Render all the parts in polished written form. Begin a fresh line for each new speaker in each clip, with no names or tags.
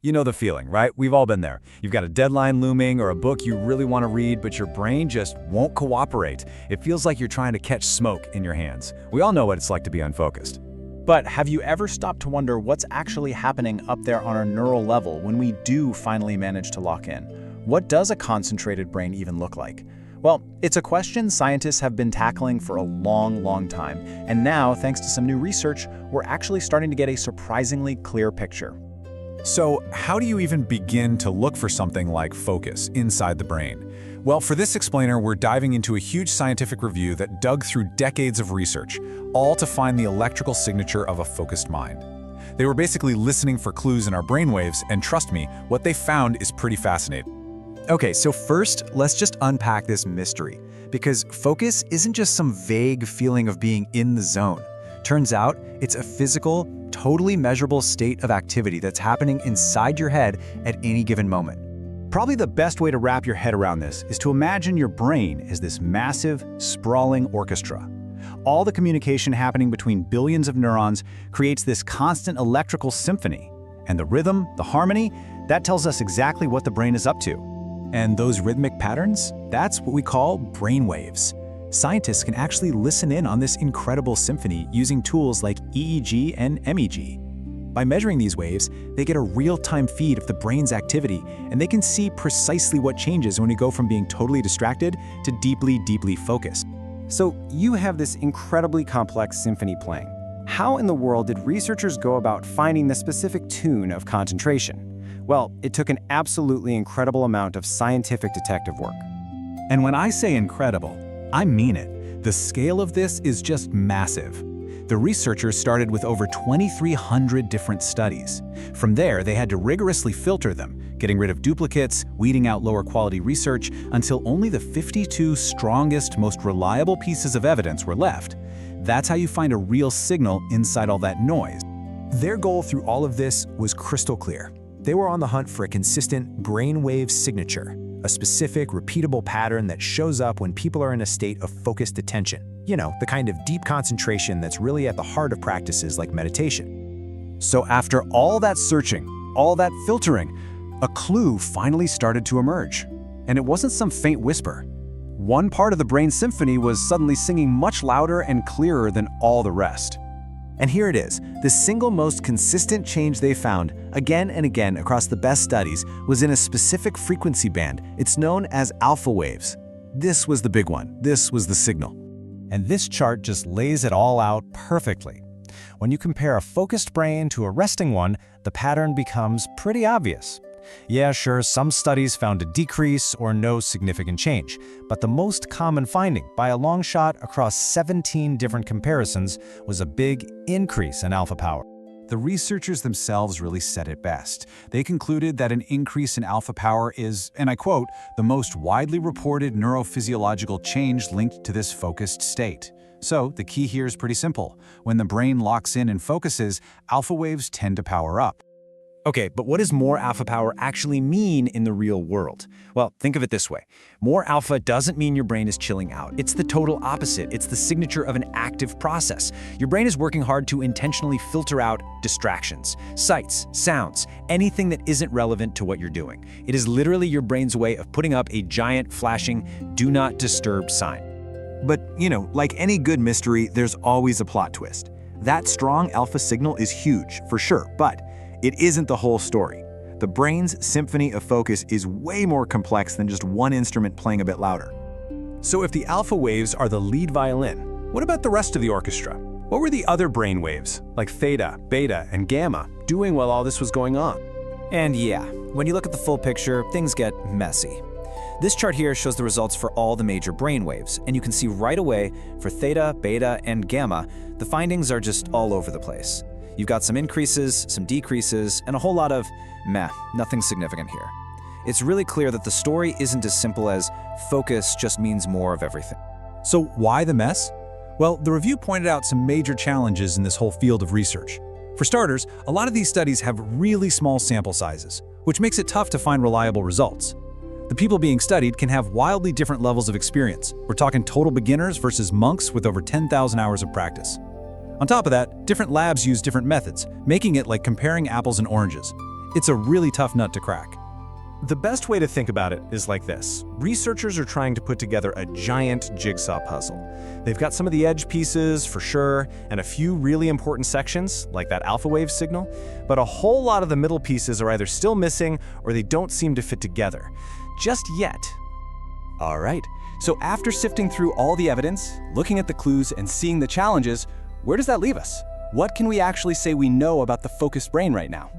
You know the feeling, right? We've all been there. You've got a deadline looming or a book you really want to read, but your brain just won't cooperate. It feels like you're trying to catch smoke in your hands. We all know what it's like to be unfocused.
But have you ever stopped to wonder what's actually happening up there on a neural level when we do finally manage to lock in? What does a concentrated brain even look like? Well, it's a question scientists have been tackling for a long time, and now, thanks to some new research, we're actually starting to get a surprisingly clear picture.
So, how do you even begin to look for something like focus inside the brain? Well, for this explainer, we're diving into a huge scientific review that dug through decades of research, all to find the electrical signature of a focused mind. They were basically listening for clues in our brainwaves, and trust me, what they found is pretty fascinating.
Okay, so first, let's just unpack this mystery, because focus isn't just some vague feeling of being in the zone. Turns out, it's a physical, totally measurable state of activity that's happening inside your head at any given moment. Probably the best way to wrap your head around this is to imagine your brain as this massive, sprawling orchestra. All the communication happening between billions of neurons creates this constant electrical symphony. And the rhythm, the harmony, that tells us exactly what the brain is up to. And those rhythmic patterns, that's what we call brainwaves. Scientists can actually listen in on this incredible symphony using tools like EEG and MEG. By measuring these waves, they get a real-time feed of the brain's activity, and they can see precisely what changes when we go from being totally distracted to deeply focused.
So you have this incredibly complex symphony playing. How in the world did researchers go about finding the specific tune of concentration? Well, it took an absolutely incredible amount of scientific detective work.
And when I say incredible, I mean it. The scale of this is just massive. The researchers started with over 2,300 different studies. From there, they had to rigorously filter them, getting rid of duplicates, weeding out lower quality research, until only the 52 strongest, most reliable pieces of evidence were left. That's how you find a real signal inside all that noise.
Their goal through all of this was crystal clear. They were on the hunt for a consistent brainwave signature, a specific, repeatable pattern that shows up when people are in a state of focused attention. You know, the kind of deep concentration that's really at the heart of practices like meditation.
So after all that searching, all that filtering, a clue finally started to emerge. And it wasn't some faint whisper. One part of the brain symphony was suddenly singing much louder and clearer than all the rest. And here it is, the single most consistent change they found, again and again across the best studies, was in a specific frequency band. It's known as alpha waves. This was the big one. This was the signal.
And this chart just lays it all out perfectly. When you compare a focused brain to a resting one, the pattern becomes pretty obvious. Yeah, sure, some studies found a decrease or no significant change, but the most common finding, by a long shot across 17 different comparisons, was a big increase in alpha power.
The researchers themselves really said it best. They concluded that an increase in alpha power is, and I quote, the most widely reported neurophysiological change linked to this focused state. So the key here is pretty simple. When the brain locks in and focuses, alpha waves tend to power up.
Okay, but what does more alpha power actually mean in the real world? Well, think of it this way. More alpha doesn't mean your brain is chilling out. It's the total opposite. It's the signature of an active process. Your brain is working hard to intentionally filter out distractions, sights, sounds, anything that isn't relevant to what you're doing. It is literally your brain's way of putting up a giant flashing "do not disturb" sign.
But, you know, like any good mystery, there's always a plot twist. That strong alpha signal is huge, for sure, but it isn't the whole story. The brain's symphony of focus is way more complex than just one instrument playing a bit louder.
So if the alpha waves are the lead violin, what about the rest of the orchestra? What were the other brain waves, like theta, beta, and gamma, doing while all this was going on?
And yeah, when you look at the full picture, things get messy. This chart here shows the results for all the major brainwaves, and you can see right away for theta, beta, and gamma, the findings are just all over the place. You've got some increases, some decreases, and a whole lot of meh, nothing significant here. It's really clear that the story isn't as simple as focus just means more of everything.
So why the mess? Well, the review pointed out some major challenges in this whole field of research. For starters, a lot of these studies have really small sample sizes, which makes it tough to find reliable results. The people being studied can have wildly different levels of experience. We're talking total beginners versus monks with over 10,000 hours of practice. On top of that, different labs use different methods, making it like comparing apples and oranges. It's a really tough nut to crack.
The best way to think about it is like this. Researchers are trying to put together a giant jigsaw puzzle. They've got some of the edge pieces, for sure, and a few really important sections, like that alpha wave signal, but a whole lot of the middle pieces are either still missing or they don't seem to fit together. Just yet.
All right, so after sifting through all the evidence, looking at the clues, and seeing the challenges, where does that leave us? What can we actually say we know about the focused brain right now?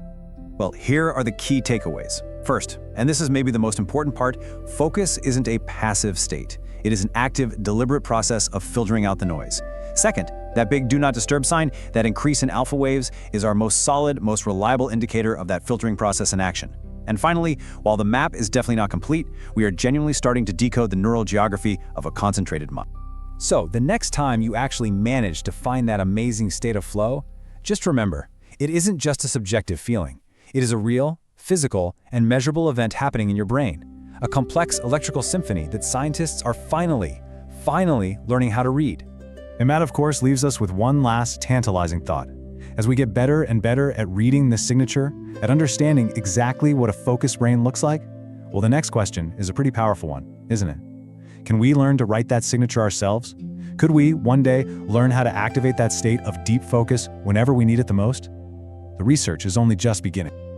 Well, here are the key takeaways. First, and this is maybe the most important part, focus isn't a passive state. It is an active, deliberate process of filtering out the noise. Second, that big do not disturb sign, that increase in alpha waves, is our most solid, most reliable indicator of that filtering process in action. And finally, while the map is definitely not complete, we are genuinely starting to decode the neural geography of a concentrated mind.
So, the next time you actually manage to find that amazing state of flow, just remember, it isn't just a subjective feeling. It is a real, physical, and measurable event happening in your brain. A complex electrical symphony that scientists are finally learning how to read. And that, of course, leaves us with one last tantalizing thought. As we get better and better at reading this signature, at understanding exactly what a focused brain looks like, well, the next question is a pretty powerful one, isn't it? Can we learn to write that signature ourselves? Could we, one day, learn how to activate that state of deep focus whenever we need it the most? The research is only just beginning.